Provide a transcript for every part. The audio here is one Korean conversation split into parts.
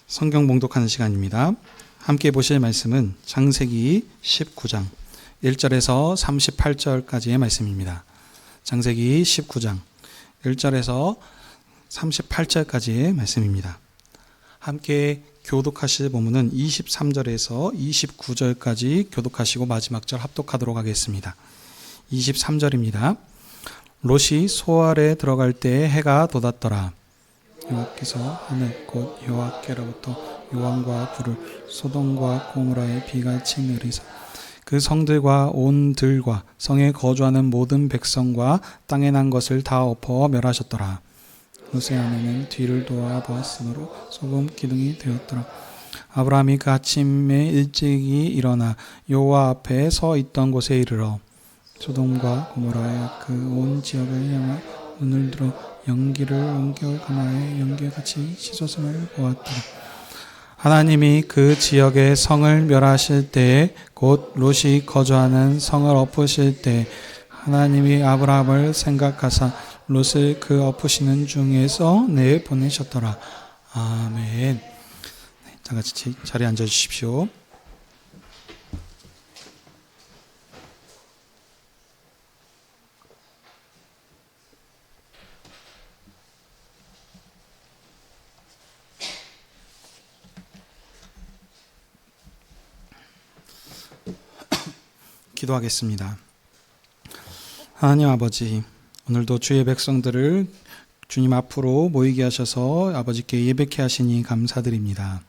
성경 봉독하는 시간입니다. 함께 보실 말씀은 창세기 19장 1절에서 38절까지의 말씀입니다. 창세기 19장 1절에서 38절까지의 말씀입니다. 함께 교독하실 본문은 23절에서 29절까지 교독하시고 마지막 절 합독하도록 하겠습니다. 23절입니다. 롯이 소알에 들어갈 때 해가 돋았더라. 여호와께서 하늘 곧 여호와께로부터 요한과 불을 소돔과 고모라에 비같이 내리사 그 성들과 온 들과 성에 거주하는 모든 백성과 땅에 난 것을 다 엎어 멸하셨더라. 롯의 아내는 뒤를 도와 보았으므로 소금 기둥이 되었더라. 아브라함이 그 아침에 일찍이 일어나 여호와 앞에 서 있던 곳에 이르러 소돔과 고모라의 그 온 지역을 향하 눈을 들어 연기를 옮겨 가마에 연기같이 씻었음을 보았더라. 하나님이 그 지역의 성을 멸하실 때에 곧 롯이 거주하는 성을 엎으실 때 하나님이 아브라함을 생각하사 롯을 그 엎으시는 중에서 내보내셨더라. 아멘. 다 같이 자리에 앉아 주십시오. 기도하겠습니다. 하나님 아버지, 오늘도 주의 백성들을 주님 앞으로 모이게 하셔서 아버지께 예배케 하시니 감사드립니다.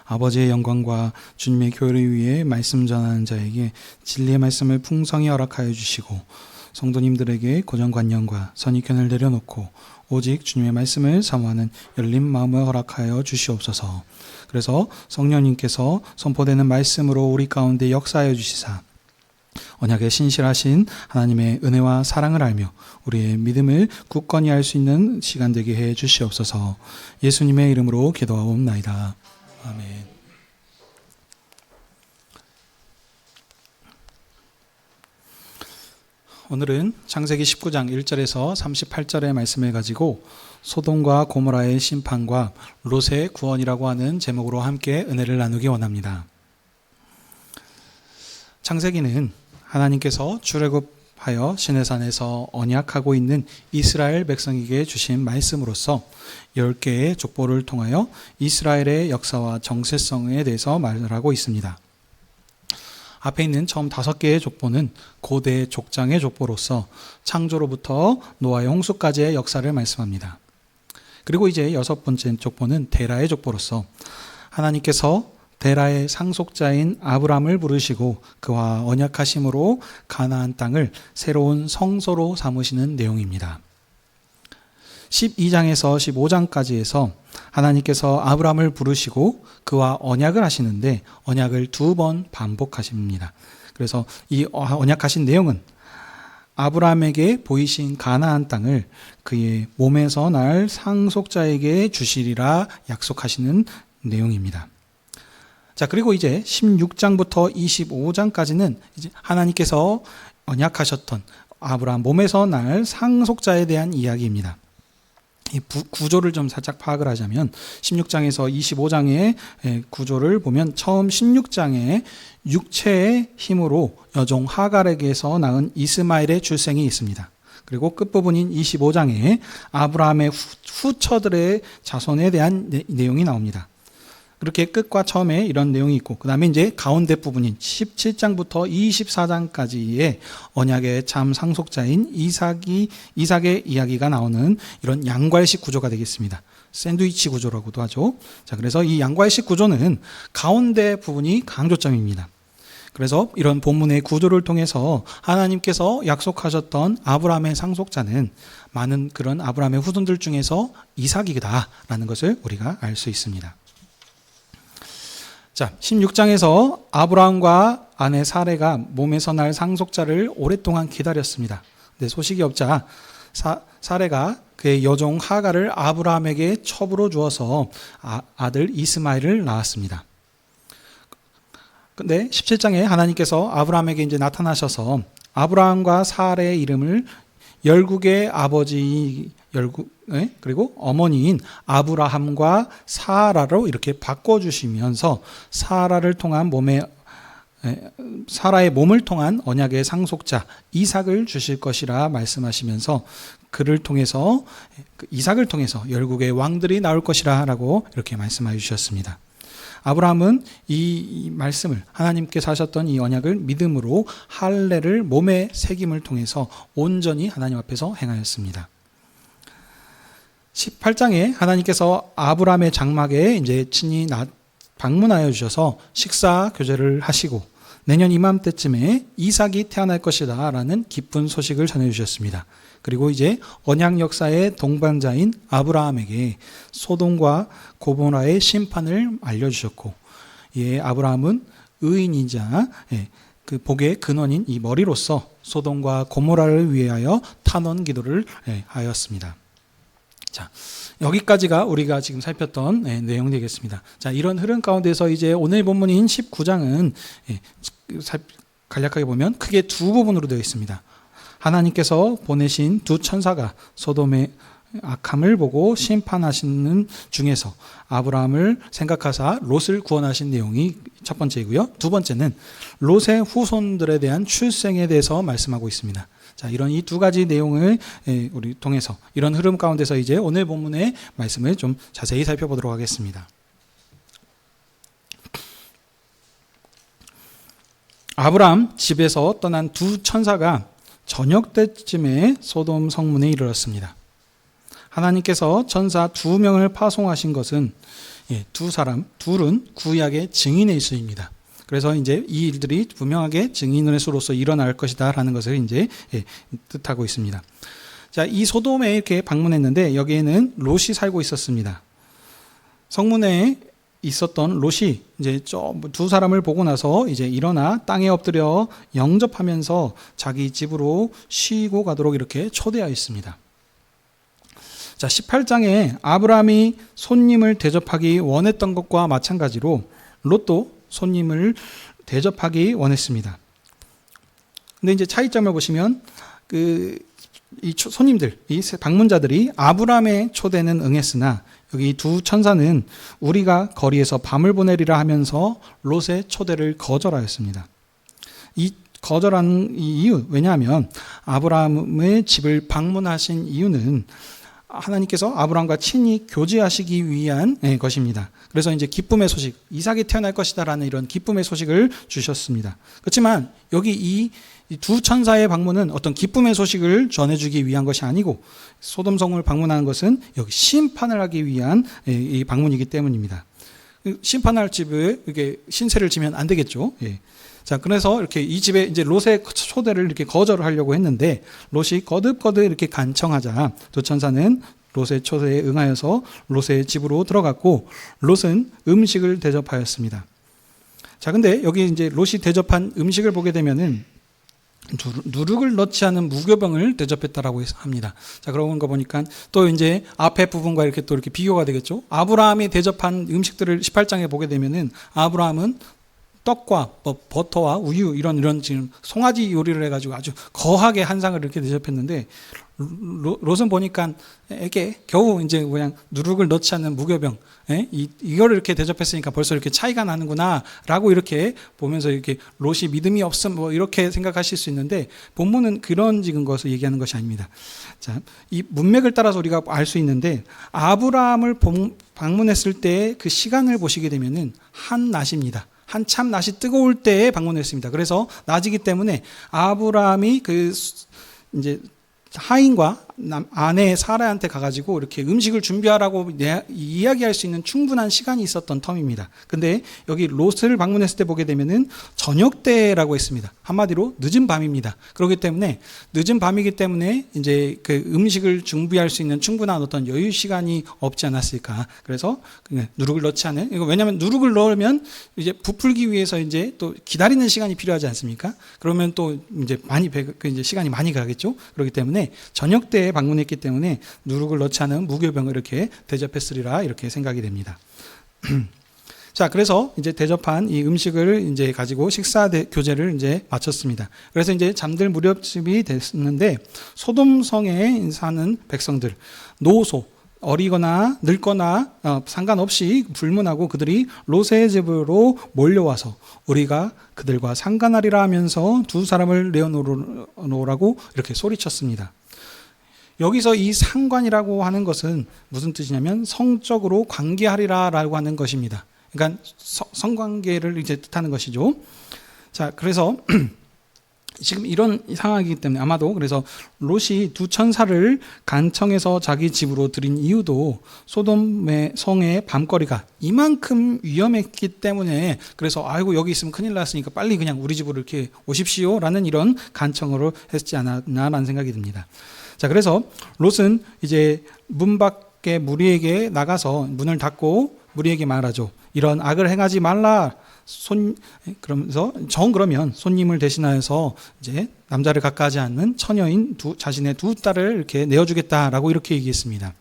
아버지의 영광과 주님의 교회를 위해 말씀 전하는 자에게 진리의 말씀을 풍성히 허락하여 주시고 성도님들에게 고정관념과 선입견을 내려놓고 오직 주님의 말씀을 사모하는 열린 마음을 허락하여 주시옵소서. 그래서 성령님께서 선포되는 말씀으로 우리 가운데 역사하여 주시사 언약에 신실하신 하나님의 은혜와 사랑을 알며 우리의 믿음을 굳건히 할 수 있는 시간 되게 해 주시옵소서. 예수님의 이름으로 기도하옵나이다. 아멘. 오늘은 창세기 19장 1절에서 38절의 말씀을 가지고 소돔과 고모라의 심판과 롯의 구원이라고 하는 제목으로 함께 은혜를 나누기 원합니다. 창세기는 하나님께서 출애굽하여 시내산에서 언약하고 있는 이스라엘 백성에게 주신 말씀으로서 10개의 족보를 통하여 이스라엘의 역사와 정체성에 대해서 말을 하고 있습니다. 앞에 있는 처음 5개의 족보는 고대 족장의 족보로서 창조로부터 노아의 홍수까지의 역사를 말씀합니다. 그리고 이제 6번째 족보는 데라의 족보로서 하나님께서 데라의 상속자인 아브람을 부르시고 그와 언약하심으로 가나안 땅을 새로운 성소로 삼으시는 내용입니다. 12장에서 15장까지에서 하나님께서 아브람을 부르시고 그와 언약을 하시는데 언약을 2번 반복하십니다. 그래서 이 언약하신 내용은 아브람에게 보이신 가나안 땅을 그의 몸에서 날 상속자에게 주시리라 약속하시는 내용입니다. 자, 그리고 이제 16장부터 25장까지는 이제 하나님께서 언약하셨던 아브라함 몸에서 날 상속자에 대한 이야기입니다. 이 구조를 좀 살짝 파악을 하자면 16장에서 25장의 구조를 보면 처음 16장에 육체의 힘으로 여종 하갈에게서 낳은 이스마엘의 출생이 있습니다. 그리고 끝부분인 25장에 아브라함의 후처들의 자손에 대한 내용이 나옵니다. 그렇게 끝과 처음에 이런 내용이 있고 그 다음에 이제 가운데 부분인 17장부터 24장까지의 언약의 참 상속자인 이삭의 이야기가 나오는 이런 양괄식 구조가 되겠습니다. 샌드위치 구조라고도 하죠. 자, 그래서 이 양괄식 구조는 가운데 부분이 강조점입니다. 그래서 이런 본문의 구조를 통해서 하나님께서 약속하셨던 아브라함의 상속자는 많은 그런 아브라함의 후손들 중에서 이삭이다라는 것을 우리가 알 수 있습니다. 자, 16장에서 아브라함과 아내 사레가 몸에서 날 상속자를 오랫동안 기다렸습니다. 근데 소식이 없자 사레가 그의 여종 하갈을 아브라함에게 첩으로 주어서 아들 이스마엘을 낳았습니다. 근데 17장에 하나님께서 아브라함에게 이제 나타나셔서 아브라함과 사레의 이름을 열국의 아버지 그리고 어머니인 아브라함과 사라로 이렇게 바꿔주시면서 사라의 몸을 통한 언약의 상속자 이삭을 주실 것이라 말씀하시면서 이삭을 통해서 열국의 왕들이 나올 것이라 라고 이렇게 말씀해 주셨습니다. 아브라함은 이 말씀을, 하나님께서 하셨던 이 언약을 믿음으로 할례를 몸의 새김을 통해서 온전히 하나님 앞에서 행하였습니다. 18장에 하나님께서 아브라함의 장막에 이제 친히 방문하여 주셔서 식사 교제를 하시고 내년 이맘때쯤에 이삭이 태어날 것이다 라는 기쁜 소식을 전해주셨습니다. 그리고 이제 언약 역사의 동반자인 아브라함에게 소돔과 고모라의 심판을 알려주셨고, 아브라함은 의인이자 그 복의 근원인 이 머리로서 소돔과 고모라를 위하여 탄원 기도를 하였습니다. 자, 여기까지가 우리가 지금 살폈던 내용 되겠습니다. 자, 이런 흐름 가운데서 이제 오늘 본문인 19장은 간략하게 보면 크게 두 부분으로 되어 있습니다. 하나님께서 보내신 두 천사가 소돔의 악함을 보고 심판하시는 중에서 아브라함을 생각하사 롯을 구원하신 내용이 첫 번째이고요. 두 번째는 롯의 후손들에 대한 출생에 대해서 말씀하고 있습니다. 자, 이런 이 두 가지 내용을 우리 통해서 이런 흐름 가운데서 이제 오늘 본문의 말씀을 좀 자세히 살펴보도록 하겠습니다. 아브라함 집에서 떠난 두 천사가 저녁 때쯤에 소돔 성문에 이르렀습니다. 하나님께서 천사 2명을 파송하신 것은 둘은 구약의 증인의 수입니다. 그래서 이제 이 일들이 분명하게 증인의 수로서 일어날 것이다 라는 것을 이제 뜻하고 있습니다. 자, 이 소돔에 이렇게 방문했는데 여기에는 롯이 살고 있었습니다. 성문에 있었던 롯이 이제 두 사람을 보고 나서 이제 일어나 땅에 엎드려 영접하면서 자기 집으로 쉬고 가도록 이렇게 초대하였습니다. 자, 18장에 아브라함이 손님을 대접하기 원했던 것과 마찬가지로 롯도 손님을 대접하기 원했습니다. 근데 이제 차이점을 보시면 이 손님들, 이 방문자들이 아브라함의 초대는 응했으나 여기 두 천사는 우리가 거리에서 밤을 보내리라 하면서 롯의 초대를 거절하였습니다. 이 거절한 이유, 왜냐하면 아브라함의 집을 방문하신 이유는 하나님께서 아브라함과 친히 교제하시기 위한 것입니다. 그래서 이제 기쁨의 소식, 이삭이 태어날 것이다라는 이런 기쁨의 소식을 주셨습니다. 그렇지만 여기 이 두 천사의 방문은 어떤 기쁨의 소식을 전해주기 위한 것이 아니고 소돔 성을 방문하는 것은 여기 심판을 하기 위한 이 방문이기 때문입니다. 심판할 집에 이렇게 신세를 지면 안 되겠죠. 자, 그래서 이렇게 이 집에 이제 롯의 초대를 이렇게 거절을 하려고 했는데 롯이 거듭거듭 이렇게 간청하자 두 천사는 롯의 초대에 응하여서 롯의 집으로 들어갔고 롯은 음식을 대접하였습니다. 자, 근데 여기 이제 롯이 대접한 음식을 보게 되면은 누룩을 넣지 않은 무교병을 대접했다라고 합니다. 자, 그런 거 보니까 또 이제 앞에 부분과 이렇게 또 이렇게 비교가 되겠죠. 아브라함이 대접한 음식들을 18장에 보게 되면은 아브라함은 떡과 버터와 우유 이런 지금 송아지 요리를 해가지고 아주 거하게 한상을 이렇게 대접했는데 롯은 보니까 이게 겨우 이제 그냥 누룩을 넣지 않는 무교병, 이거를 이렇게 대접했으니까 벌써 이렇게 차이가 나는구나라고 이렇게 보면서 이렇게 롯이 믿음이 없음 뭐 이렇게 생각하실 수 있는데 본문은 그런 지금 것을 얘기하는 것이 아닙니다. 자, 이 문맥을 따라서 우리가 알 수 있는데 아브라함을 방문했을 때 그 시간을 보시게 되면은 한낮입니다. 한참 낮이 뜨거울 때에 방문했습니다. 그래서 낮이기 때문에 아브라함이 이제 하인과 아내 사라한테 가가지고 이렇게 음식을 준비하라고 이야기할 수 있는 충분한 시간이 있었던 텀입니다. 근데 여기 롯을 방문했을 때 보게 되면은 저녁 때라고 했습니다. 한마디로 늦은 밤입니다. 그렇기 때문에 늦은 밤이기 때문에 이제 그 음식을 준비할 수 있는 충분한 어떤 여유 시간이 없지 않았을까. 그래서 누룩을 넣지 않은, 이거 왜냐하면 누룩을 넣으면 이제 부풀기 위해서 이제 또 기다리는 시간이 필요하지 않습니까? 그러면 또 이제 이제 시간이 많이 가겠죠. 그렇기 때문에 저녁 때에 방문했기 때문에 누룩을 넣지 않은 무교병을 이렇게 대접했으리라 이렇게 생각이 됩니다. 자, 그래서 이제 대접한 이 음식을 이제 가지고 교제를 이제 마쳤습니다. 그래서 이제 잠들 무렵쯤이 됐는데 소돔성에 사는 백성들, 노소, 어리거나 늙거나 상관없이 불문하고 그들이 롯의 집으로 몰려와서 우리가 그들과 상관하리라 하면서 두 사람을 내어놓으라고 이렇게 소리쳤습니다. 여기서 이 상관이라고 하는 것은 무슨 뜻이냐면 성적으로 관계하리라라고 하는 것입니다. 그러니까 성관계를 이제 뜻하는 것이죠. 자, 그래서 지금 이런 상황이기 때문에 아마도 그래서 롯이 두 천사를 간청해서 자기 집으로 들인 이유도 소돔의 성의 밤거리가 이만큼 위험했기 때문에 그래서 아이고 여기 있으면 큰일 났으니까 빨리 그냥 우리 집으로 이렇게 오십시오라는 이런 간청으로 했지 않았나라는 생각이 듭니다. 자, 그래서 롯은 이제 문 밖에 무리에게 나가서 문을 닫고 무리에게 말하죠. 이런 악을 행하지 말라. 그러면서 그러면 손님을 대신하여서 이제 남자를 가까하지 않는 처녀인 자신의 두 딸을 이렇게 내어주겠다라고 이렇게 얘기했습니다.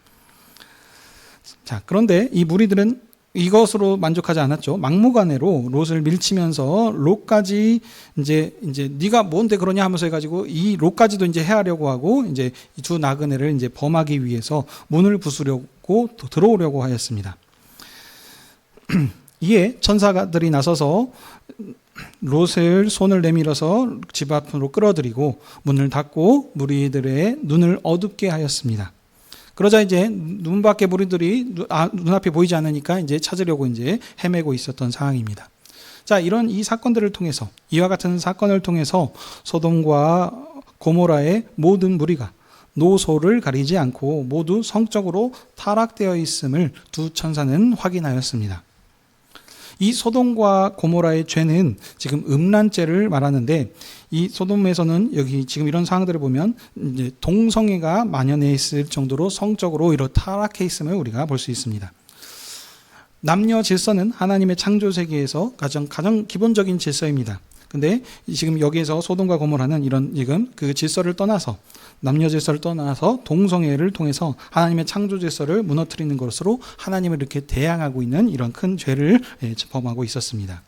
자, 그런데 이 무리들은 이것으로 만족하지 않았죠. 막무가내로 롯을 밀치면서 롯까지 이제 네가 뭔데 그러냐 하면서 해가지고 이 롯까지도 이제 해하려고 하고 이제 이 두 나그네를 이제 범하기 위해서 문을 부수려고 들어오려고 하였습니다. 이에 천사들이 나서서 롯을 손을 내밀어서 집 앞으로 끌어들이고 문을 닫고 무리들의 눈을 어둡게 하였습니다. 그러자 이제 눈 밖에 무리들이 눈앞에 보이지 않으니까 이제 찾으려고 이제 헤매고 있었던 상황입니다. 자, 이 사건들을 통해서 이와 같은 사건을 통해서 소돔과 고모라의 모든 무리가 노소를 가리지 않고 모두 성적으로 타락되어 있음을 두 천사는 확인하였습니다. 이 소돔과 고모라의 죄는 지금 음란죄를 말하는데 이 소돔에서는 여기 지금 이런 상황들을 보면 이제 동성애가 만연해 있을 정도로 성적으로 이렇게 타락해 있음을 우리가 볼 수 있습니다. 남녀 질서는 하나님의 창조 세계에서 가장 기본적인 질서입니다. 근데 지금 여기에서 소돔과 고모라는 이런 지금 그 질서를 떠나서 남녀 질서를 떠나서 동성애를 통해서 하나님의 창조 질서를 무너뜨리는 것으로 하나님을 이렇게 대항하고 있는 이런 큰 죄를 범하고 있었습니다.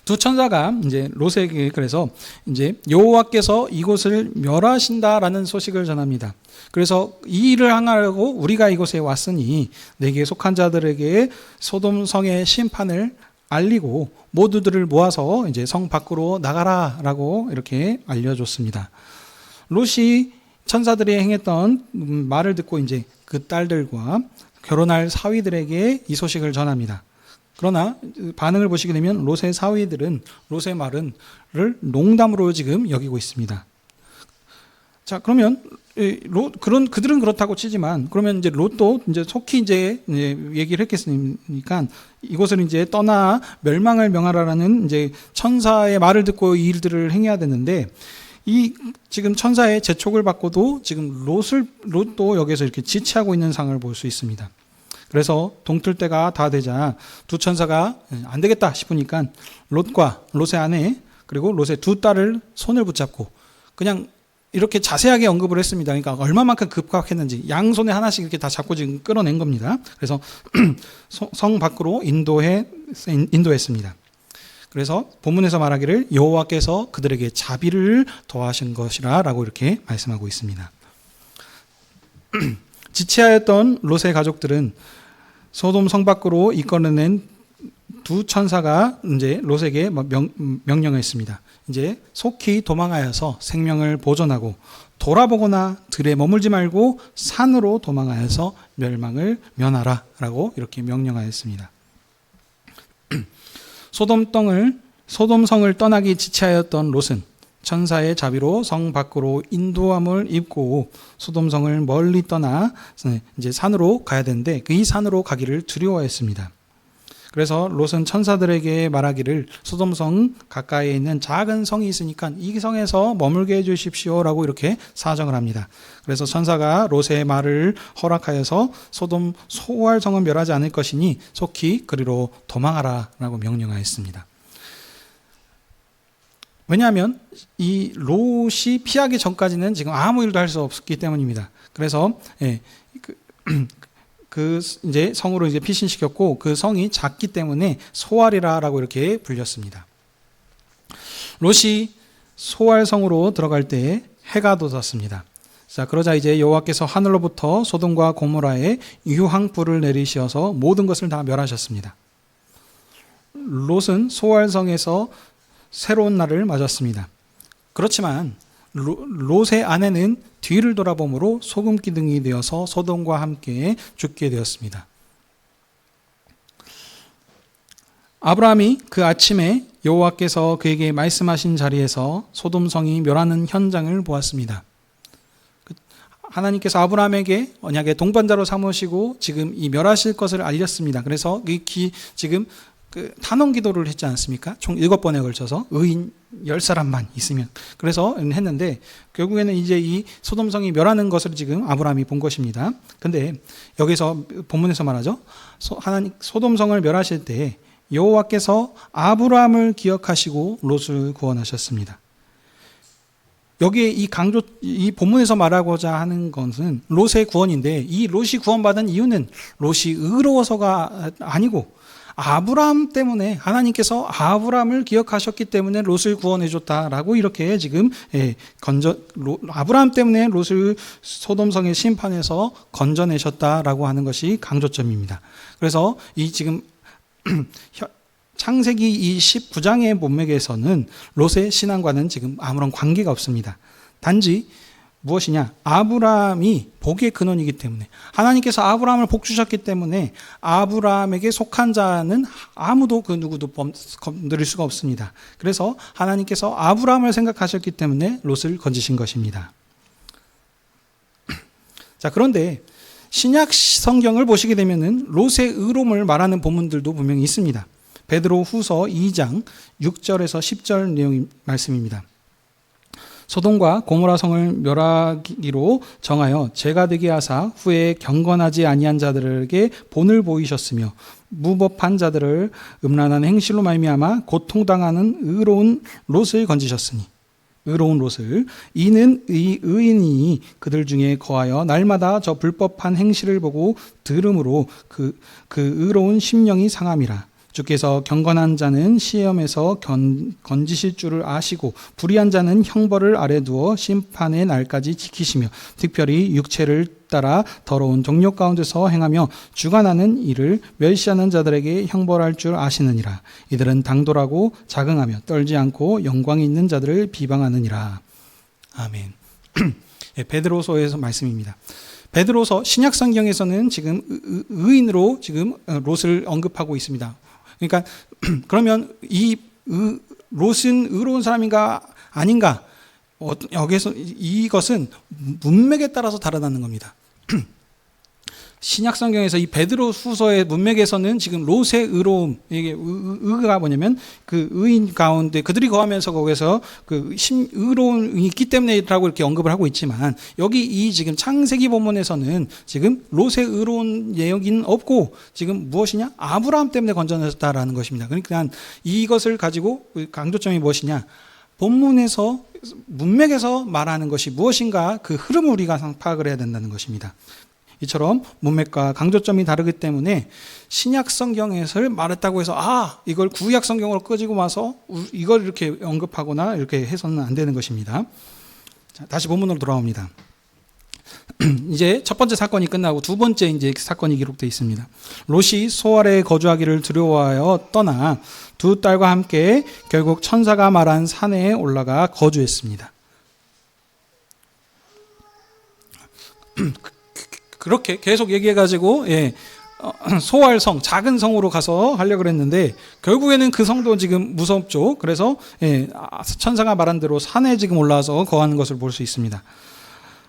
두 천사가 이제 롯에게 그래서 이제 여호와께서 이곳을 멸하신다라는 소식을 전합니다. 그래서 이 일을 행하려고 우리가 이곳에 왔으니 내게 속한 자들에게 소돔 성의 심판을 알리고 모두들을 모아서 이제 성 밖으로 나가라라고 이렇게 알려줬습니다. 롯이 천사들이 행했던 말을 듣고 이제 그 딸들과 결혼할 사위들에게 이 소식을 전합니다. 그러나 반응을 보시게 되면 롯의 사위들은 롯의 말을 농담으로 지금 여기고 있습니다. 자, 그러면 그들은 그렇다고 치지만 그러면 이제 롯도 이제 속히 이제 얘기를 했겠으니까 이곳을 이제 떠나 멸망을 명하라는 이제 천사의 말을 듣고 이 일들을 행해야 되는데 이 지금 천사의 재촉을 받고도 지금 롯도 여기서 이렇게 지체하고 있는 상황을 볼 수 있습니다. 그래서 동틀 때가 다 되자 두 천사가 안 되겠다 싶으니까 롯과 롯의 아내 그리고 롯의 두 딸을 손을 붙잡고 그냥 이렇게 자세하게 언급을 했습니다. 그러니까 얼마만큼 급박했는지 양손에 하나씩 이렇게 다 잡고 지금 끌어낸 겁니다. 그래서 성 밖으로 인도했습니다. 그래서 본문에서 말하기를 여호와께서 그들에게 자비를 더하신 것이라라고 이렇게 말씀하고 있습니다. 지체하였던 롯의 가족들은 소돔 성 밖으로 이끌어낸 두 천사가 이제 롯에게 명령했습니다. 이제 속히 도망하여서 생명을 보존하고 돌아보거나 들에 머물지 말고 산으로 도망하여서 멸망을 면하라라고 이렇게 명령하였습니다. 소돔성을 떠나기 지체하였던 롯은 천사의 자비로 성 밖으로 인도함을 입고 소돔성을 멀리 떠나 이제 산으로 가야 되는데 이 산으로 가기를 두려워했습니다. 그래서 롯은 천사들에게 말하기를 소돔성 가까이에 있는 작은 성이 있으니까 이 성에서 머물게 해주십시오라고 이렇게 사정을 합니다. 그래서 천사가 롯의 말을 허락하여서 소돔 소알 성은 멸하지 않을 것이니 속히 그리로 도망하라라고 명령하였습니다. 왜냐하면 이 롯이 피하기 전까지는 지금 아무 일도 할 수 없기 때문입니다. 그래서 그 이제 성으로 이제 피신시켰고 그 성이 작기 때문에 소알이라라고 이렇게 불렸습니다. 롯이 소알성으로 들어갈 때 해가 돋았습니다. 자, 그러자 이제 여호와께서 하늘로부터 소돔과 고모라에 유황불을 내리시어서 모든 것을 다 멸하셨습니다. 롯은 소알성에서 새로운 날을 맞았습니다. 그렇지만 롯의 아내는 뒤를 돌아보므로 소금기둥이 되어서 소돔과 함께 죽게 되었습니다. 아브라함이 그 아침에 여호와께서 그에게 말씀하신 자리에서 소돔성이 멸하는 현장을 보았습니다. 하나님께서 아브라함에게 언약의 동반자로 삼으시고 지금 이 멸하실 것을 알렸습니다. 그래서 지금 그 탄원 기도를 했지 않습니까? 총 7번에 걸쳐서 의인 10사람만 있으면. 그래서 했는데 결국에는 이제 이 소돔성이 멸하는 것을 지금 아브라함이 본 것입니다. 근데 여기서 본문에서 말하죠. 하나님 소돔성을 멸하실 때 여호와께서 아브라함을 기억하시고 롯을 구원하셨습니다. 여기에 이 본문에서 말하고자 하는 것은 롯의 구원인데 이 롯이 구원받은 이유는 롯이 의로워서가 아니고 아브라함 때문에 하나님께서 아브라함을 기억하셨기 때문에 롯을 구원해 줬다라고 이렇게 지금 아브라함 때문에 롯을 소돔성의 심판에서 건져내셨다라고 하는 것이 강조점입니다. 그래서 이 지금 창세기 이 19장의 문맥에서는 롯의 신앙과는 지금 아무런 관계가 없습니다. 단지 무엇이냐? 아브라함이 복의 근원이기 때문에 하나님께서 아브라함을 복 주셨기 때문에 아브라함에게 속한 자는 아무도 그 누구도 건드릴 수가 없습니다. 그래서 하나님께서 아브라함을 생각하셨기 때문에 롯을 건지신 것입니다. 자, 그런데 신약 성경을 보시게 되면은 롯의 의로움을 말하는 본문들도 분명히 있습니다. 베드로 후서 2장 6절에서 10절 내용 말씀입니다. 소돔과 고모라 성을 멸하기로 정하여 죄가 되게 하사 후에 경건하지 아니한 자들에게 본을 보이셨으며 무법한 자들을 음란한 행실로 말미암아 고통당하는 의로운 롯을 건지셨으니 의로운 롯을 이는 이 의인이 그들 중에 거하여 날마다 저 불법한 행실을 보고 들음으로 그 의로운 심령이 상함이라. 주께서 경건한 자는 시험에서 건지실 줄을 아시고 불의한 자는 형벌을 아래 두어 심판의 날까지 지키시며 특별히 육체를 따라 더러운 정욕 가운데서 행하며 주관하는 일을 멸시하는 자들에게 형벌할 줄 아시느니라. 이들은 당돌하고 자긍하며 떨지 않고 영광이 있는 자들을 비방하느니라. 아멘. 베드로서에서 말씀입니다. 베드로서 신약 성경에서는 지금 의인으로 지금 롯을 언급하고 있습니다. 그러니까 그러면 이 롯은 의로운 사람인가 아닌가? 여기서 이것은 문맥에 따라서 다르다는 겁니다. 신약 성경에서 이 베드로 후서의 문맥에서는 지금 롯의 의로움, 이게 의가 뭐냐면 그 의인 가운데 그들이 거하면서 거기서 그 의로움이 있기 때문에라고 이렇게 언급을 하고 있지만 여기 이 지금 창세기 본문에서는 지금 롯의 의로운 내용은 없고 지금 무엇이냐? 아브라함 때문에 건져냈다라는 것입니다. 그러니까 이것을 가지고 강조점이 무엇이냐? 본문에서 문맥에서 말하는 것이 무엇인가 그 흐름을 우리가 파악을 해야 된다는 것입니다. 이처럼 문맥과 강조점이 다르기 때문에 신약 성경에서 말했다고 해서 이걸 구약 성경으로 끄지고 와서 이걸 이렇게 언급하거나 이렇게 해서는 안 되는 것입니다. 자, 다시 본문으로 돌아옵니다. 이제 첫 번째 사건이 끝나고 두 번째 이제 사건이 기록되어 있습니다. 롯이 소알에 거주하기를 두려워하여 떠나 두 딸과 함께 결국 천사가 말한 산에 올라가 거주했습니다. 그렇게 계속 얘기해가지고 소알성, 작은 성으로 가서 하려고 했는데 결국에는 그 성도 지금 무섭죠. 그래서 천사가 말한 대로 산에 지금 올라와서 거하는 것을 볼 수 있습니다.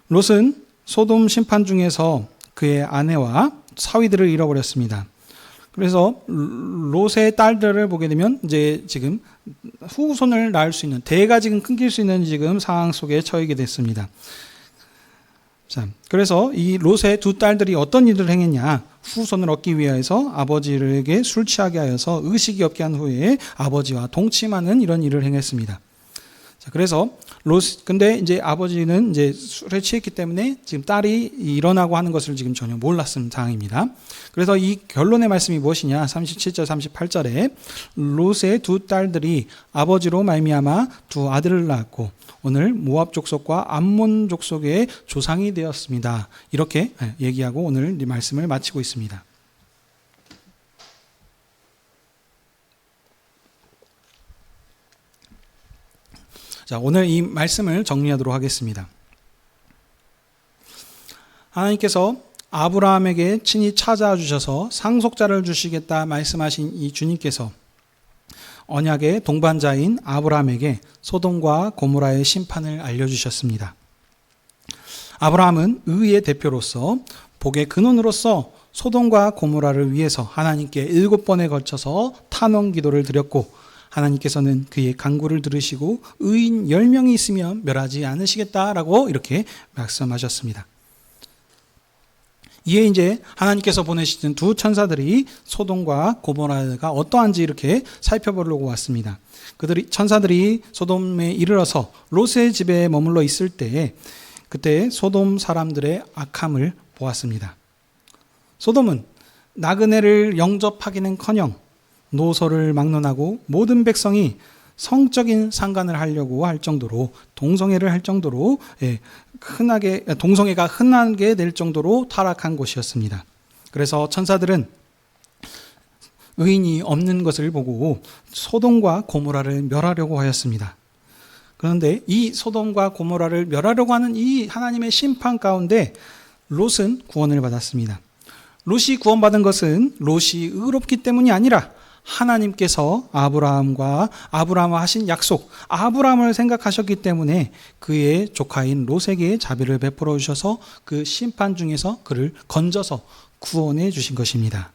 롯은 소돔 심판 중에서 그의 아내와 사위들을 잃어버렸습니다. 그래서 롯의 딸들을 보게 되면 이제 지금 후손을 낳을 수 있는 대가 지금 끊길 수 있는 지금 상황 속에 처하게 됐습니다. 자, 그래서 이 롯의 두 딸들이 어떤 일을 행했냐? 후손을 얻기 위해서 아버지에게 술 취하게 하여서 의식이 없게 한 후에 아버지와 동침하는 이런 일을 행했습니다. 자, 그래서 근데 이제 아버지는 이제 술에 취했기 때문에 지금 딸이 일어나고 하는 것을 지금 전혀 몰랐은 상황입니다. 그래서 이 결론의 말씀이 무엇이냐? 37절, 38절에 롯의 두 딸들이 아버지로 말미암아 두 아들을 낳았고 오늘 모압 족속과 암몬 족속의 조상이 되었습니다. 이렇게 얘기하고 오늘 이 말씀을 마치고 있습니다. 자, 오늘 이 말씀을 정리하도록 하겠습니다. 하나님께서 아브라함에게 친히 찾아와 주셔서 상속자를 주시겠다 말씀하신 이 주님께서 언약의 동반자인 아브라함에게 소돔과 고모라의 심판을 알려주셨습니다. 아브라함은 의의 대표로서 복의 근원으로서 소돔과 고모라를 위해서 하나님께 7번에 걸쳐서 탄원 기도를 드렸고 하나님께서는 그의 간구를 들으시고 의인 10명이 있으면 멸하지 않으시겠다라고 이렇게 말씀하셨습니다. 이에 이제 하나님께서 보내시던 두 천사들이 소돔과 고모라가 어떠한지 이렇게 살펴보려고 왔습니다. 천사들이 소돔에 이르러서 롯의 집에 머물러 있을 때 그때 소돔 사람들의 악함을 보았습니다. 소돔은 나그네를 영접하기는커녕 노소를 막론하고 모든 백성이 성적인 상관을 하려고 할 정도로 동성애를 할 정도로 동성애가 흔하게 될 정도로 타락한 곳이었습니다. 그래서 천사들은 의인이 없는 것을 보고 소돔과 고모라를 멸하려고 하였습니다. 그런데 이 소돔과 고모라를 멸하려고 하는 이 하나님의 심판 가운데 롯은 구원을 받았습니다. 롯이 구원받은 것은 롯이 의롭기 때문이 아니라 하나님께서 아브라함과 하신 약속, 아브라함을 생각하셨기 때문에 그의 조카인 롯에게 자비를 베풀어 주셔서 그 심판 중에서 그를 건져서 구원해 주신 것입니다.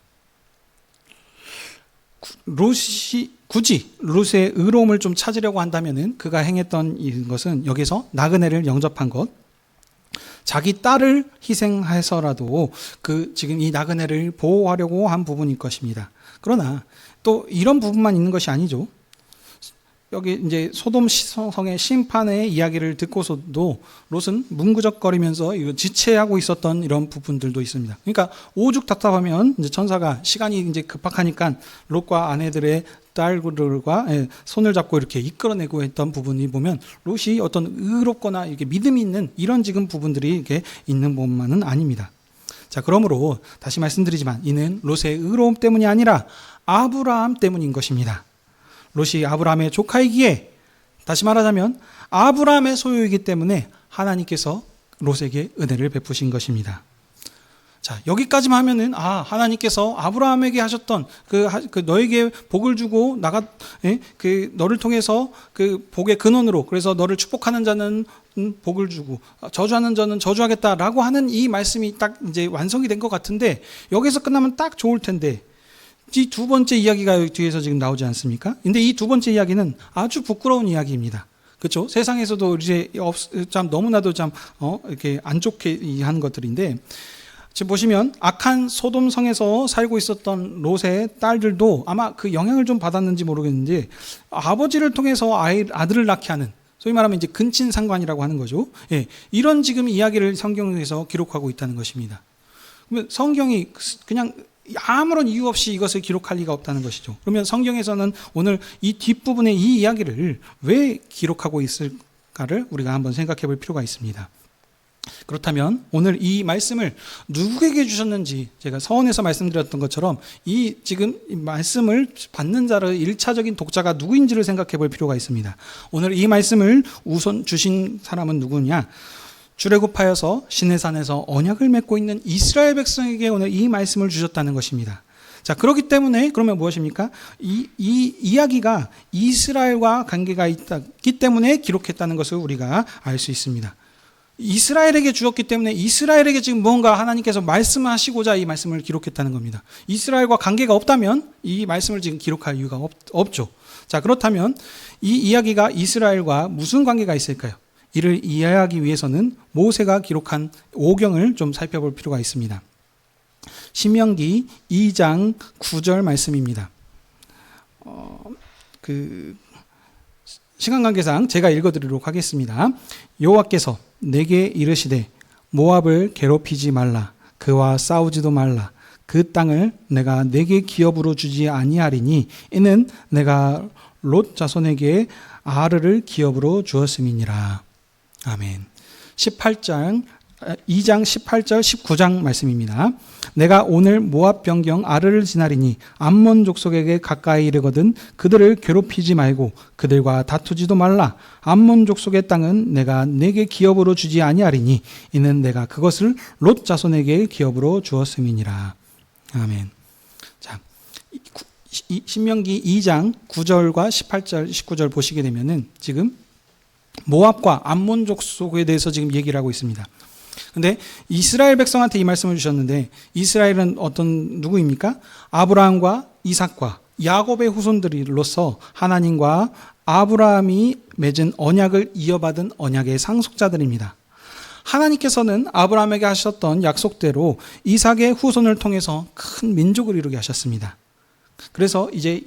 롯이 굳이 롯의 의로움을 좀 찾으려고 한다면은 그가 행했던 것은 여기서 나그네를 영접한 것, 자기 딸을 희생해서라도 지금 이 나그네를 보호하려고 한 부분일 것입니다. 그러나 또 이런 부분만 있는 것이 아니죠. 여기 이제 소돔 성의 심판의 이야기를 듣고서도 롯은 문구적거리면서 이거 지체하고 있었던 이런 부분들도 있습니다. 그러니까 오죽 답답하면 이제 천사가 시간이 이제 급박하니까 롯과 아내들의 딸들과 손을 잡고 이렇게 이끌어내고 했던 부분이 보면 롯이 어떤 의롭거나 이렇게 믿음이 있는 이런 지금 부분들이 이렇게 있는 부분만은 아닙니다. 자, 그러므로 다시 말씀드리지만 이는 롯의 의로움 때문이 아니라 아브라함 때문인 것입니다. 롯이 아브라함의 조카이기에 다시 말하자면 아브라함의 소유이기 때문에 하나님께서 롯에게 은혜를 베푸신 것입니다. 자, 여기까지만 하면은 하나님께서 아브라함에게 하셨던 너에게 복을 주고 너를 통해서 그 복의 근원으로 그래서 너를 축복하는 자는 복을 주고 저주하는 자는 저주하겠다라고 하는 이 말씀이 딱 이제 완성이 된 것 같은데 여기서 끝나면 딱 좋을 텐데 이 두 번째 이야기가 뒤에서 지금 나오지 않습니까? 근데 이 두 번째 이야기는 아주 부끄러운 이야기입니다. 그렇죠? 세상에서도 이제 너무나도 이렇게 안 좋게 한 것들인데 지금 보시면 악한 소돔 성에서 살고 있었던 롯의 딸들도 아마 그 영향을 좀 받았는지 모르겠는데 아버지를 통해서 아들을 낳게 하는 소위 말하면 이제 근친상관이라고 하는 거죠. 이런 지금 이야기를 성경에서 기록하고 있다는 것입니다. 그러면 성경이 그냥 아무런 이유 없이 이것을 기록할 리가 없다는 것이죠. 그러면 성경에서는 오늘 이 뒷부분의 이 이야기를 왜 기록하고 있을까를 우리가 한번 생각해 볼 필요가 있습니다. 그렇다면 오늘 이 말씀을 누구에게 주셨는지 제가 서원에서 말씀드렸던 것처럼 지금 이 말씀을 받는 자의 1차적인 독자가 누구인지를 생각해 볼 필요가 있습니다. 오늘 이 말씀을 우선 주신 사람은 누구냐? 출애굽하여서 시내산에서 언약을 맺고 있는 이스라엘 백성에게 오늘 이 말씀을 주셨다는 것입니다. 자, 그렇기 때문에 그러면 무엇입니까? 이 이야기가 이스라엘과 관계가 있기 때문에 기록했다는 것을 우리가 알 수 있습니다. 이스라엘에게 주었기 때문에 이스라엘에게 지금 무언가 하나님께서 말씀하시고자 이 말씀을 기록했다는 겁니다. 이스라엘과 관계가 없다면 이 말씀을 지금 기록할 이유가 없죠. 자, 그렇다면 이 이야기가 이스라엘과 무슨 관계가 있을까요? 이를 이해하기 위해서는 모세가 기록한 오경을 좀 살펴볼 필요가 있습니다. 신명기 2장 9절 말씀입니다. 시간 관계상 제가 읽어드리도록 하겠습니다. 여호와께서 내게 이르시되 모압을 괴롭히지 말라. 그와 싸우지도 말라. 그 땅을 내가 내게 기업으로 주지 아니하리니 이는 내가 롯 자손에게 아르를 기업으로 주었음이니라. 아멘. 2장 18절 19장 말씀입니다. 내가 오늘 모압 변경 아르를 지나리니 암몬 족속에게 가까이 이르거든 그들을 괴롭히지 말고 그들과 다투지도 말라. 암몬 족속의 땅은 내가 내게 기업으로 주지 아니하리니 이는 내가 그것을 롯 자손에게 기업으로 주었음이니라. 아멘. 자, 신명기 2장 9절과 18절 19절 보시게 되면은 지금 모압과 암몬 족속에 대해서 지금 얘기를 하고 있습니다. 근데 이스라엘 백성한테 이 말씀을 주셨는데 이스라엘은 어떤 누구입니까? 아브라함과 이삭과 야곱의 후손들로서 하나님과 아브라함이 맺은 언약을 이어받은 언약의 상속자들입니다. 하나님께서는 아브라함에게 하셨던 약속대로 이삭의 후손을 통해서 큰 민족을 이루게 하셨습니다. 그래서 이제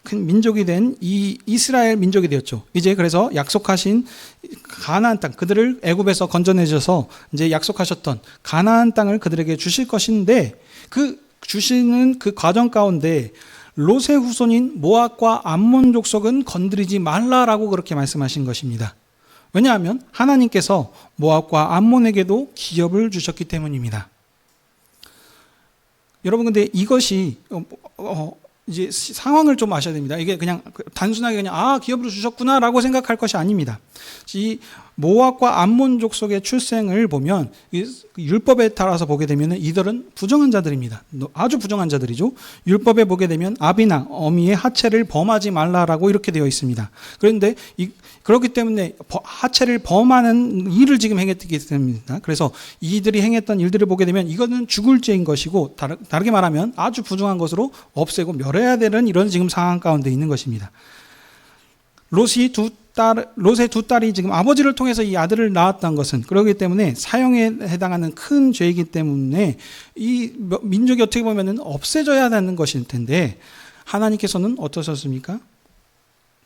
큰 민족이 된 이 이스라엘 민족이 되었죠. 이제 그래서 약속하신 가나안 땅, 그들을 애굽에서 건져내셔서 이제 약속하셨던 가나안 땅을 그들에게 주실 것인데 그 주시는 그 과정 가운데 롯의 후손인 모압과 암몬 족속은 건드리지 말라라고 그렇게 말씀하신 것입니다. 왜냐하면 하나님께서 모압과 암몬에게도 기업을 주셨기 때문입니다. 여러분 근데 이것이 이제 상황을 좀 아셔야 됩니다. 이게 그냥 단순하게 그냥 기업으로 주셨구나라고 생각할 것이 아닙니다. 이 모압과 암몬 족속의 출생을 보면 율법에 따라서 보게 되면 이들은 부정한 자들입니다. 아주 부정한 자들이죠. 율법에 보게 되면 아비나 어미의 하체를 범하지 말라라고 이렇게 되어 있습니다. 그런데 그렇기 때문에 하체를 범하는 일을 지금 행했기 때문입니다. 그래서 이들이 행했던 일들을 보게 되면 이거는 죽을 죄인 것이고 다르게 말하면 아주 부정한 것으로 없애고 멸해야 되는 이런 지금 상황 가운데 있는 것입니다. 롯의 두 딸이 지금 아버지를 통해서 이 아들을 낳았다는 것은 그렇기 때문에 사형에 해당하는 큰 죄이기 때문에 이 민족이 어떻게 보면 없애져야 하는 것일 텐데 하나님께서는 어떠셨습니까?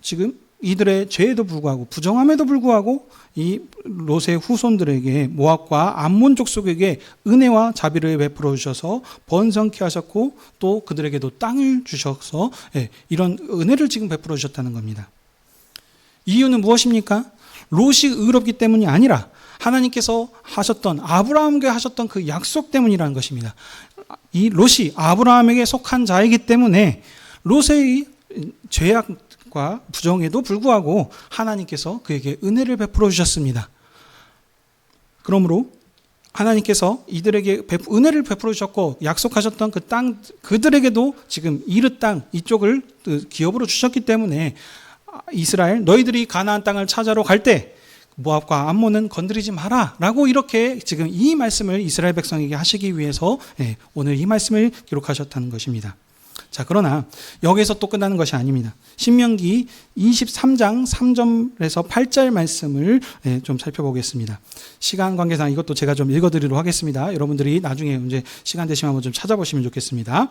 지금 이들의 죄에도 불구하고 부정함에도 불구하고 이 롯의 후손들에게 모압과 암몬 족속에게 은혜와 자비를 베풀어 주셔서 번성케 하셨고 또 그들에게도 땅을 주셔서 이런 은혜를 지금 베풀어 주셨다는 겁니다. 이유는 무엇입니까? 롯이 의롭기 때문이 아니라 하나님께서 하셨던 아브라함에게 하셨던 그 약속 때문이라는 것입니다. 이 롯이 아브라함에게 속한 자이기 때문에 롯의 죄악과 부정에도 불구하고 하나님께서 그에게 은혜를 베풀어 주셨습니다. 그러므로 하나님께서 이들에게 은혜를 베풀어 주셨고 약속하셨던 그 땅 그들에게도 지금 이르 땅 이쪽을 기업으로 주셨기 때문에 이스라엘 너희들이 가나안 땅을 찾아러 갈 때 모압과 암몬은 건드리지 마라 라고 이렇게 지금 이 말씀을 이스라엘 백성에게 하시기 위해서 오늘 이 말씀을 기록하셨다는 것입니다. 자, 그러나 여기서 또 끝나는 것이 아닙니다. 신명기 23장 3절에서 8절 말씀을 좀 살펴보겠습니다. 시간 관계상 이것도 제가 좀 읽어드리도록 하겠습니다. 여러분들이 나중에 이제 시간 되시면 한번 좀 찾아보시면 좋겠습니다.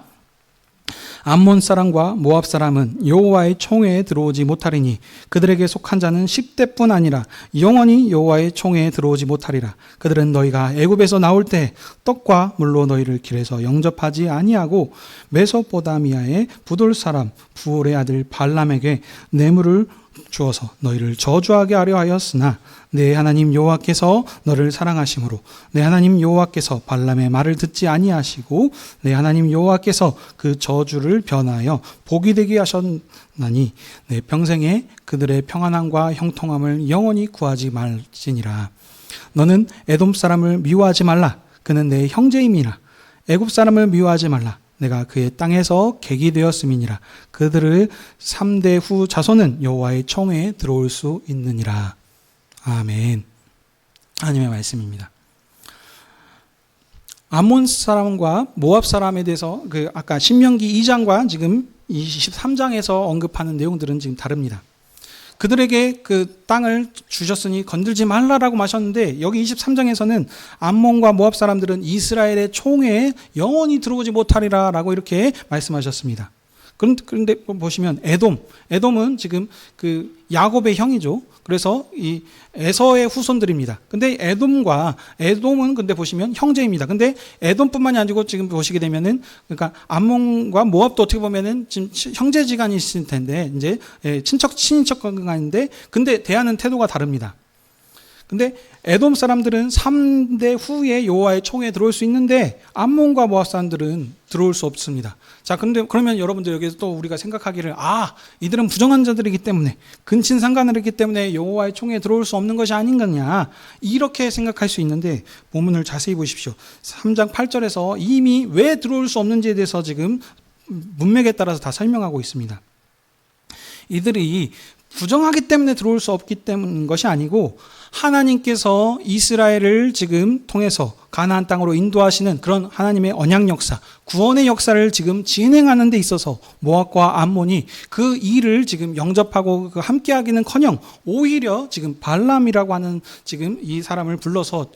암몬 사람과 모압 사람은 여호와의 총회에 들어오지 못하리니 그들에게 속한 자는 10대뿐 아니라 영원히 여호와의 총회에 들어오지 못하리라. 그들은 너희가 애굽에서 나올 때 떡과 물로 너희를 길에서 영접하지 아니하고 메소포다미아의 부돌 사람 부올의 아들 발람에게 뇌물을 주어서 너희를 저주하게 하려 하였으나 내 하나님 여호와께서 너를 사랑하심으로 내 하나님 여호와께서 발람의 말을 듣지 아니하시고 내 하나님 여호와께서 그 저주를 변하여 복이 되게 하셨나니 내 평생에 그들의 평안함과 형통함을 영원히 구하지 말지니라. 너는 에돔 사람을 미워하지 말라. 그는 내 형제임이라. 애굽 사람을 미워하지 말라. 내가 그의 땅에서 객이 되었음이니라. 그들의 3대 후 자손은 여호와의 총회에 들어올 수 있느니라. 아멘. 하나님의 말씀입니다. 암몬 사람과 모압 사람에 대해서 아까 신명기 2장과 지금 23장에서 언급하는 내용들은 지금 다릅니다. 그들에게 그 땅을 주셨으니 건들지 말라라고 하셨는데 여기 23장에서는 암몬과 모압 사람들은 이스라엘의 총회에 영원히 들어오지 못하리라라고 이렇게 말씀하셨습니다. 그런데 보시면 에돔은 지금 그 야곱의 형이죠. 그래서 이 에서의 후손들입니다. 근데 에돔은 근데 보시면 형제입니다. 근데 에돔뿐만이 아니고 지금 보시게 되면은 그러니까 암몬과 모압도 어떻게 보면은 지금 형제지간이 있을 텐데 이제 친인척 관계인데 근데 대하는 태도가 다릅니다. 근데 에돔 사람들은 3대 후에 여호와의 총회에 들어올 수 있는데 암몬과 모압 사람들은 들어올 수 없습니다. 자, 근데 그러면 여러분들 여기서 또 우리가 생각하기를 이들은 부정한 자들이기 때문에 근친상간이기 때문에 여호와의 총회에 들어올 수 없는 것이 아닌가냐 이렇게 생각할 수 있는데 본문을 자세히 보십시오. 3장 8절에서 이미 왜 들어올 수 없는지에 대해서 지금 문맥에 따라서 다 설명하고 있습니다. 이들이 부정하기 때문에 들어올 수 없기 때문인 것이 아니고 하나님께서 이스라엘을 지금 통해서 가나안 땅으로 인도하시는 그런 하나님의 언약 역사, 구원의 역사를 지금 진행하는 데 있어서 모압과 암몬이 그 일을 지금 영접하고 함께하기는커녕 오히려 지금 발람이라고 하는 지금 이 사람을 불러서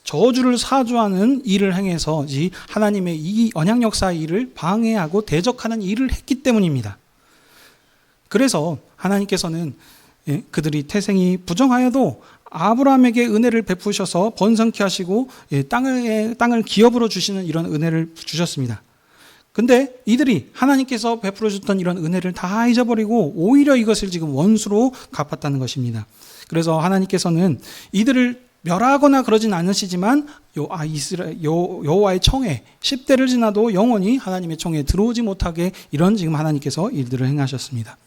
저주를 사주하는 일을 행해서 이 하나님의 이 언약 역사의 일을 방해하고 대적하는 일을 했기 때문입니다. 그래서 하나님께서는 그들이 태생이 부정하여도 아브라함에게 은혜를 베푸셔서 번성케 하시고 땅을 기업으로 주시는 이런 은혜를 주셨습니다. 근데 이들이 하나님께서 베풀어 줬던 이런 은혜를 다 잊어버리고 오히려 이것을 지금 원수로 갚았다는 것입니다. 그래서 하나님께서는 이들을 멸하거나 그러진 않으시지만 여호와의 청에 10대를 지나도 영원히 하나님의 청에 들어오지 못하게 이런 지금 하나님께서 일들을 행하셨습니다.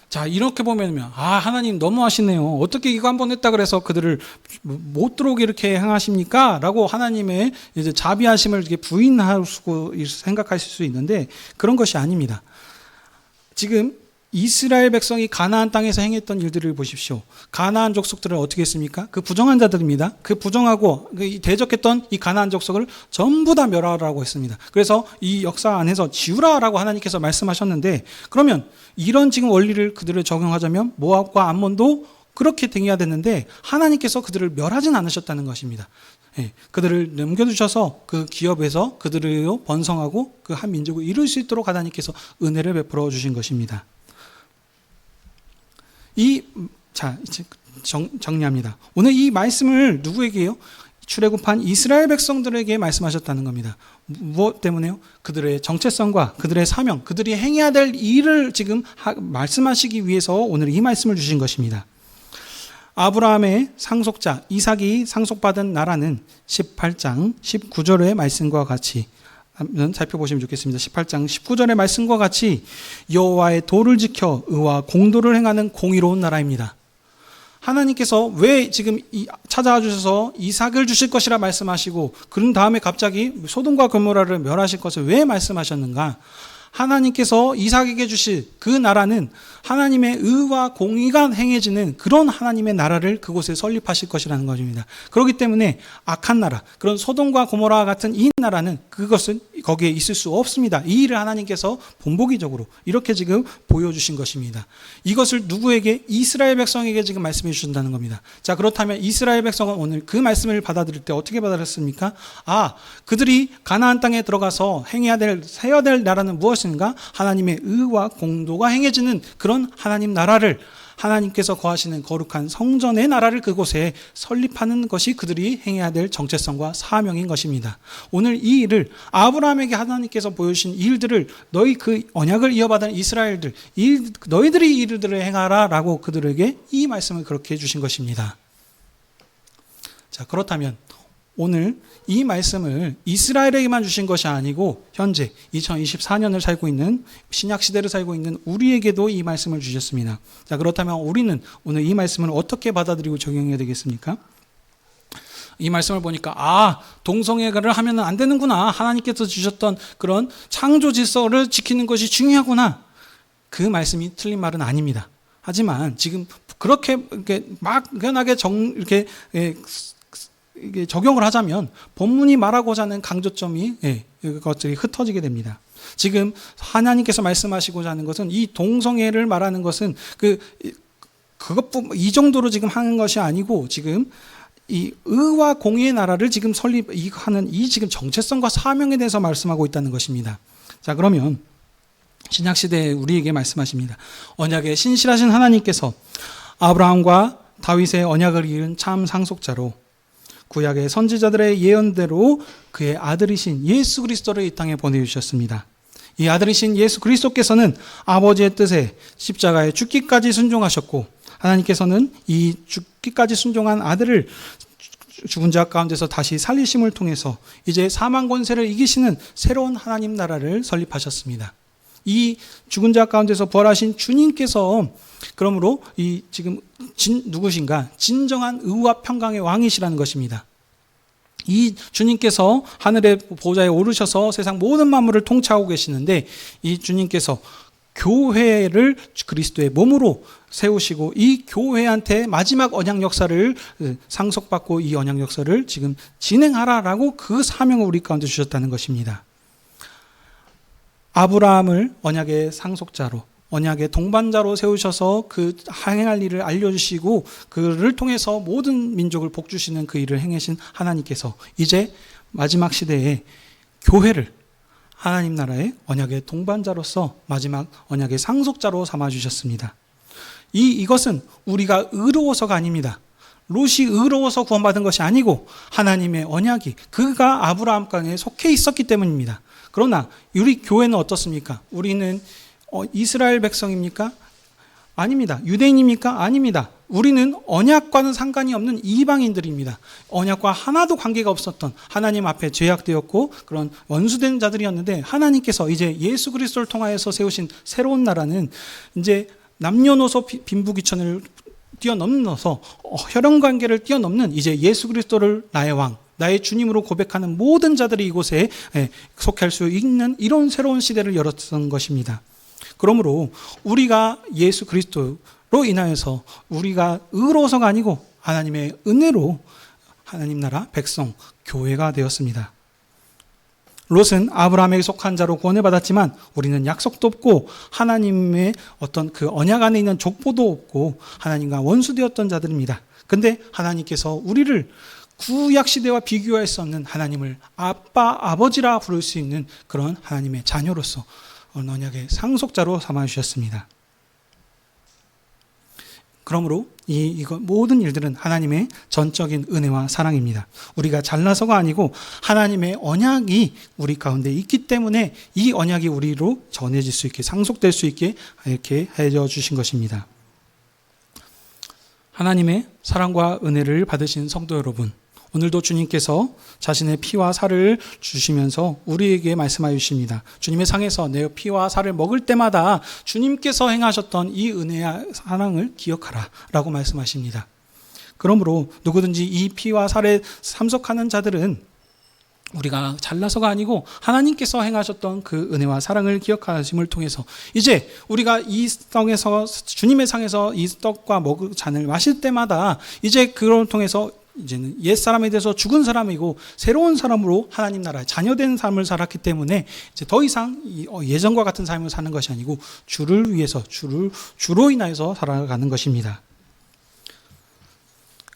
자, 이렇게 보면 하나님 너무하시네요. 어떻게 이거 한번 했다 그래서 그들을 못 들어오게 이렇게 행하십니까? 라고 하나님의 이제 자비하심을 이렇게 부인하고 생각하실 수 있는데 그런 것이 아닙니다. 지금 이스라엘 백성이 가나안 땅에서 행했던 일들을 보십시오. 가나안 족속들을 어떻게 했습니까? 그 부정한 자들입니다. 그 부정하고 대적했던 이 가나안 족속을 전부 다 멸하라고 했습니다. 그래서 이 역사 안에서 지우라라고 하나님께서 말씀하셨는데 그러면 이런 지금 원리를 그들을 적용하자면 모압과 암몬도 그렇게 행해야 되는데 하나님께서 그들을 멸하진 않으셨다는 것입니다. 그들을 넘겨주셔서 그 기업에서 그들을 번성하고 그 한 민족을 이룰 수 있도록 하나님께서 은혜를 베풀어 주신 것입니다. 이제 정리합니다. 오늘 이 말씀을 누구에게요? 출애굽한 이스라엘 백성들에게 말씀하셨다는 겁니다. 무엇 때문에요? 그들의 정체성과 그들의 사명, 그들이 행해야 될 일을 지금 말씀하시기 위해서 오늘 이 말씀을 주신 것입니다. 아브라함의 상속자 이삭이 상속받은 나라는 18장 19절의 말씀과 같이 한번 살펴보시면 좋겠습니다. 18장 19절의 말씀과 같이 여호와의 도를 지켜 의와 공도를 행하는 공의로운 나라입니다. 하나님께서 왜 지금 찾아와 주셔서 이삭을 주실 것이라 말씀하시고 그런 다음에 갑자기 소돔과 고모라를 멸하실 것을 왜 말씀하셨는가? 하나님께서 이삭에게 주실 그 나라는 하나님의 의와 공의가 행해지는 그런 하나님의 나라를 그곳에 설립하실 것이라는 것입니다. 그렇기 때문에 악한 나라, 그런 소돔과 고모라와 같은 이 나라는 그것은 거기에 있을 수 없습니다. 이 일을 하나님께서 본보기적으로 이렇게 지금 보여주신 것입니다. 이것을 누구에게? 이스라엘 백성에게 지금 말씀해 주신다는 겁니다. 자, 그렇다면 이스라엘 백성은 오늘 그 말씀을 받아들일 때 어떻게 받아들였습니까? 그들이 가나안 땅에 들어가서 세워야 될 나라는 무엇인가? 하나님의 의와 공도가 행해지는 그런 하나님 나라를 하나님께서 거하시는 거룩한 성전의 나라를 그곳에 설립하는 것이 그들이 행해야 될 정체성과 사명인 것입니다. 오늘 이 일을 아브라함에게 하나님께서 보여주신 일들을 너희 그 언약을 이어받은 이스라엘들 너희들이 이 일들을 행하라 라고 그들에게 이 말씀을 그렇게 해주신 것입니다. 자, 그렇다면 오늘 이 말씀을 이스라엘에게만 주신 것이 아니고 현재 2024년을 살고 있는 신약시대를 살고 있는 우리에게도 이 말씀을 주셨습니다. 자, 그렇다면 우리는 오늘 이 말씀을 어떻게 받아들이고 적용해야 되겠습니까? 이 말씀을 보니까 동성애를 하면 안 되는구나. 하나님께서 주셨던 그런 창조 질서를 지키는 것이 중요하구나. 그 말씀이 틀린 말은 아닙니다. 하지만 지금 그렇게 막연하게 이게 적용을 하자면 본문이 말하고자 하는 강조점이 그것들이 흩어지게 됩니다. 지금 하나님께서 말씀하시고자 하는 것은 이 동성애를 말하는 것은 이 정도로 지금 하는 것이 아니고 지금 이 의와 공의의 나라를 지금 설립하는 이 지금 정체성과 사명에 대해서 말씀하고 있다는 것입니다. 자, 그러면 신약 시대에 우리에게 말씀하십니다. 언약의 신실하신 하나님께서 아브라함과 다윗의 언약을 이룬 참 상속자로 구약의 선지자들의 예언대로 그의 아들이신 예수 그리스도를 이 땅에 보내주셨습니다. 이 아들이신 예수 그리스도께서는 아버지의 뜻에 십자가에 죽기까지 순종하셨고, 하나님께서는 이 죽기까지 순종한 아들을 죽은 자 가운데서 다시 살리심을 통해서 이제 사망 권세를 이기시는 새로운 하나님 나라를 설립하셨습니다. 이 죽은 자 가운데서 부활하신 주님께서 그러므로 이 지금 누구신가? 진정한 의와 평강의 왕이시라는 것입니다. 이 주님께서 하늘의 보좌에 오르셔서 세상 모든 만물을 통치하고 계시는데, 이 주님께서 교회를 그리스도의 몸으로 세우시고 이 교회한테 마지막 언약 역사를 상속받고 이 언약 역사를 지금 진행하라라고 그 사명을 우리 가운데 주셨다는 것입니다. 아브라함을 언약의 상속자로, 언약의 동반자로 세우셔서 그 행할 일을 알려주시고 그를 통해서 모든 민족을 복주시는 그 일을 행하신 하나님께서 이제 마지막 시대에 교회를 하나님 나라의 언약의 동반자로서 마지막 언약의 상속자로 삼아주셨습니다. 이것은 우리가 의로워서가 아닙니다. 롯이 의로워서 구원받은 것이 아니고 하나님의 언약이 그가 아브라함 땅에 속해 있었기 때문입니다. 그러나 우리 교회는 어떻습니까? 우리는 이스라엘 백성입니까? 아닙니다. 유대인입니까? 아닙니다. 우리는 언약과는 상관이 없는 이방인들입니다. 언약과 하나도 관계가 없었던, 하나님 앞에 죄악되었고 그런 원수된 자들이었는데, 하나님께서 이제 예수 그리스도를 통하여서 세우신 새로운 나라는 이제 남녀노소 빈부귀천을 뛰어넘어서 혈연관계를 뛰어넘는 이제 예수 그리스도를 나의 왕, 나의 주님으로 고백하는 모든 자들이 이곳에 속할 수 있는 이런 새로운 시대를 열었던 것입니다. 그러므로 우리가 예수 그리스도로 인하여서 우리가 의로워서가 아니고 하나님의 은혜로 하나님 나라 백성, 교회가 되었습니다. 롯은 아브라함에게 속한 자로 구원을 받았지만 우리는 약속도 없고 하나님의 어떤 그 언약 안에 있는 족보도 없고 하나님과 원수되었던 자들입니다. 근데 하나님께서 우리를 구약 시대와 비교할 수 없는 하나님을 아빠, 아버지라 부를 수 있는 그런 하나님의 자녀로서 언약의 상속자로 삼아주셨습니다. 그러므로 이거 모든 일들은 하나님의 전적인 은혜와 사랑입니다. 우리가 잘나서가 아니고 하나님의 언약이 우리 가운데 있기 때문에 이 언약이 우리로 전해질 수 있게, 상속될 수 있게 이렇게 해주신 것입니다. 하나님의 사랑과 은혜를 받으신 성도 여러분, 오늘도 주님께서 자신의 피와 살을 주시면서 우리에게 말씀하여 주십니다. 주님의 상에서 내 피와 살을 먹을 때마다 주님께서 행하셨던 이 은혜와 사랑을 기억하라 라고 말씀하십니다. 그러므로 누구든지 이 피와 살에 참석하는 자들은 우리가 잘나서가 아니고 하나님께서 행하셨던 그 은혜와 사랑을 기억하심을 통해서 이제 우리가 이 떡에서, 주님의 상에서 이 떡과 먹을 잔을 마실 때마다 이제 그걸 통해서 이제는 옛사람에 대해서 죽은 사람이고 새로운 사람으로 하나님 나라의 자녀된 삶을 살았기 때문에 이제 더 이상 예전과 같은 삶을 사는 것이 아니고 주를 위해서, 주로 인하여서 살아가는 것입니다.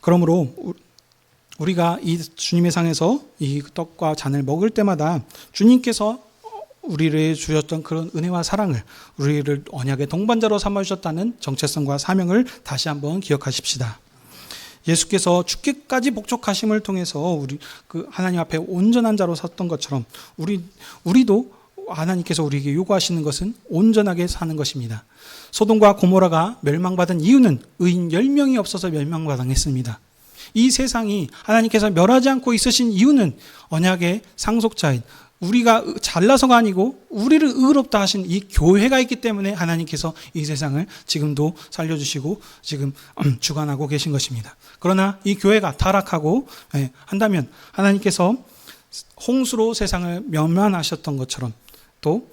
그러므로 우리가 이 주님의 상에서 이 떡과 잔을 먹을 때마다 주님께서 우리를 주셨던 그런 은혜와 사랑을, 우리를 언약의 동반자로 삼아주셨다는 정체성과 사명을 다시 한번 기억하십시다. 예수께서 죽기까지 복종하심을 통해서 우리 그 하나님 앞에 온전한 자로 섰던 것처럼 우리도 하나님께서 우리에게 요구하시는 것은 온전하게 사는 것입니다. 소돔과 고모라가 멸망받은 이유는 의인 10명이 없어서 멸망당했습니다. 이 세상이 하나님께서 멸하지 않고 있으신 이유는 언약의 상속자인 우리가 잘나서가 아니고 우리를 의롭다 하신 이 교회가 있기 때문에 하나님께서 이 세상을 지금도 살려주시고 지금 주관하고 계신 것입니다. 그러나 이 교회가 타락하고 한다면 하나님께서 홍수로 세상을 멸망하셨던 것처럼 또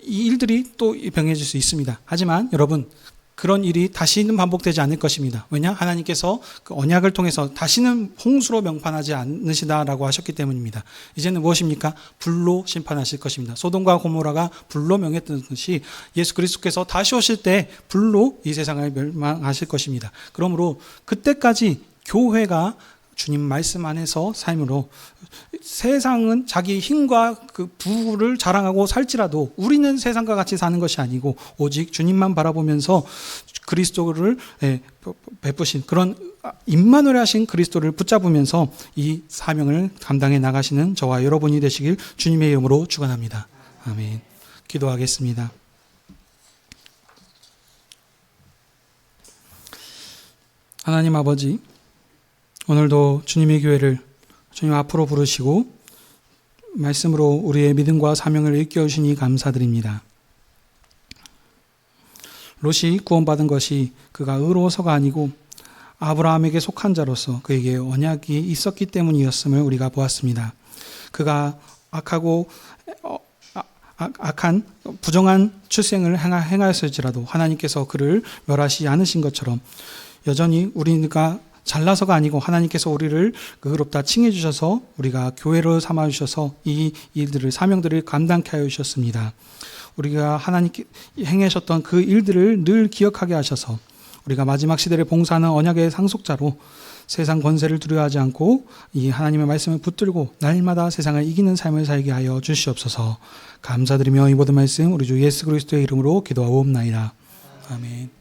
이 일들이 또 병해질 수 있습니다. 하지만 여러분, 그런 일이 다시는 반복되지 않을 것입니다. 왜냐? 하나님께서 그 언약을 통해서 다시는 홍수로 명판하지 않으시다라고 하셨기 때문입니다. 이제는 무엇입니까? 불로 심판하실 것입니다. 소돔과 고모라가 불로 명했던 것이 예수 그리스도께서 다시 오실 때 불로 이 세상을 멸망하실 것입니다. 그러므로 그때까지 교회가 주님 말씀 안에서 삶으로 세상은 자기 힘과 그 부를 자랑하고 살지라도 우리는 세상과 같이 사는 것이 아니고 오직 주님만 바라보면서 그리스도를 베푸신 그런 임마누엘 하신 그리스도를 붙잡으면서 이 사명을 감당해 나가시는 저와 여러분이 되시길 주님의 이름으로 축원합니다. 아멘. 기도하겠습니다. 하나님 아버지, 오늘도 주님의 교회를 주님 앞으로 부르시고 말씀으로 우리의 믿음과 사명을 일깨우시니 감사드립니다. 롯이 구원받은 것이 그가 의로워서가 아니고 아브라함에게 속한 자로서 그에게 언약이 있었기 때문이었음을 우리가 보았습니다. 그가 악한 부정한 출생을 행하였을지라도 하나님께서 그를 멸하시 않으신 것처럼 여전히 우리가 잘나서가 아니고 하나님께서 우리를 의롭다 칭해 주셔서 우리가 교회로 삼아 주셔서 이 일들을 사명들을 감당케 하여 주셨습니다. 우리가 하나님께 행하셨던 그 일들을 늘 기억하게 하셔서 우리가 마지막 시대를 봉사하는 언약의 상속자로 세상 권세를 두려워하지 않고 이 하나님의 말씀을 붙들고 날마다 세상을 이기는 삶을 살게 하여 주시옵소서. 감사드리며 이 모든 말씀 우리 주 예수 그리스도의 이름으로 기도하옵나이다. 아멘.